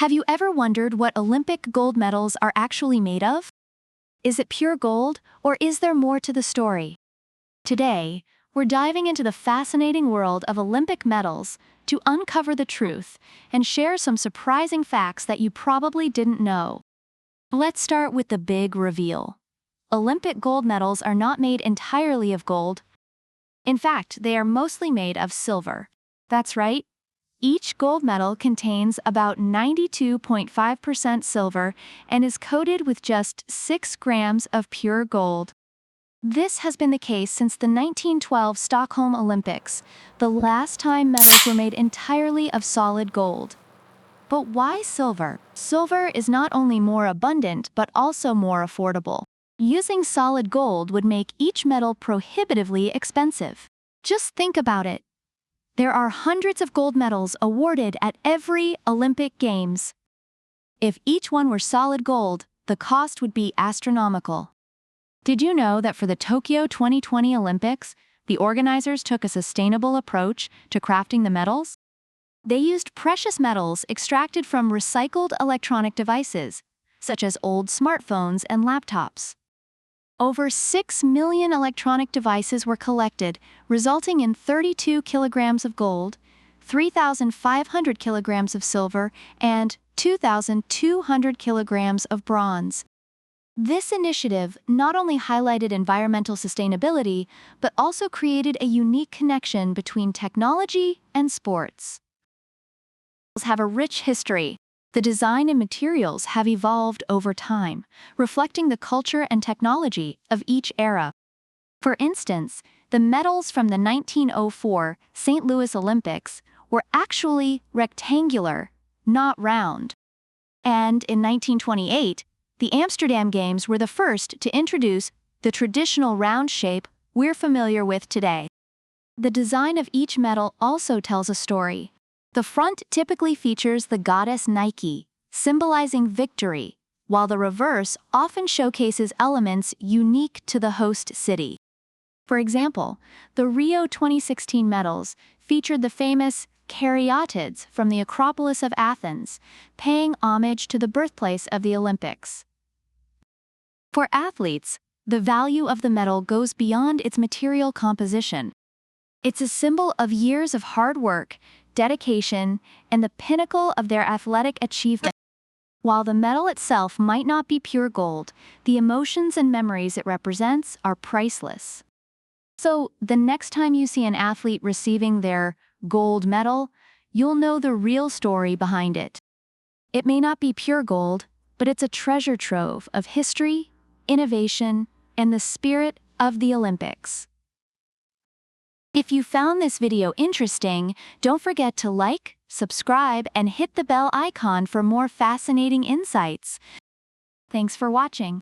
Have you ever wondered what Olympic gold medals are actually made of? Is it pure gold, or is there more to the story? Today, we're diving into the fascinating world of Olympic medals to uncover the truth and share some surprising facts that you probably didn't know. Let's start with the big reveal. Olympic gold medals are not made entirely of gold. In fact, they are mostly made of silver. That's right. Each gold medal contains about 92.5% silver and is coated with just 6 grams of pure gold. This has been the case since the 1912 Stockholm Olympics, the last time medals were made entirely of solid gold. But why silver? Silver is not only more abundant but also more affordable. Using solid gold would make each medal prohibitively expensive. Just think about it. There are hundreds of gold medals awarded at every Olympic Games. If each one were solid gold, the cost would be astronomical. Did you know that for the Tokyo 2020 Olympics, the organizers took a sustainable approach to crafting the medals? They used precious metals extracted from recycled electronic devices, such as old smartphones and laptops. Over 6 million electronic devices were collected, resulting in 32 kilograms of gold, 3,500 kilograms of silver, and 2,200 kilograms of bronze. This initiative not only highlighted environmental sustainability, but also created a unique connection between technology and sports. Have a rich history. The design and materials have evolved over time, reflecting the culture and technology of each era. For instance, the medals from the 1904 St. Louis Olympics were actually rectangular, not round. And in 1928, the Amsterdam Games were the first to introduce the traditional round shape we're familiar with today. The design of each medal also tells a story. The front typically features the goddess Nike, symbolizing victory, while the reverse often showcases elements unique to the host city. For example, the Rio 2016 medals featured the famous caryatids from the Acropolis of Athens, paying homage to the birthplace of the Olympics. For athletes, the value of the medal goes beyond its material composition. It's a symbol of years of hard work, dedication, and the pinnacle of their athletic achievement. While the medal itself might not be pure gold, the emotions and memories it represents are priceless. So, the next time you see an athlete receiving their gold medal, you'll know the real story behind it. It may not be pure gold, but it's a treasure trove of history, innovation, and the spirit of the Olympics. If you found this video interesting, don't forget to like, subscribe, and hit the bell icon for more fascinating insights. Thanks for watching.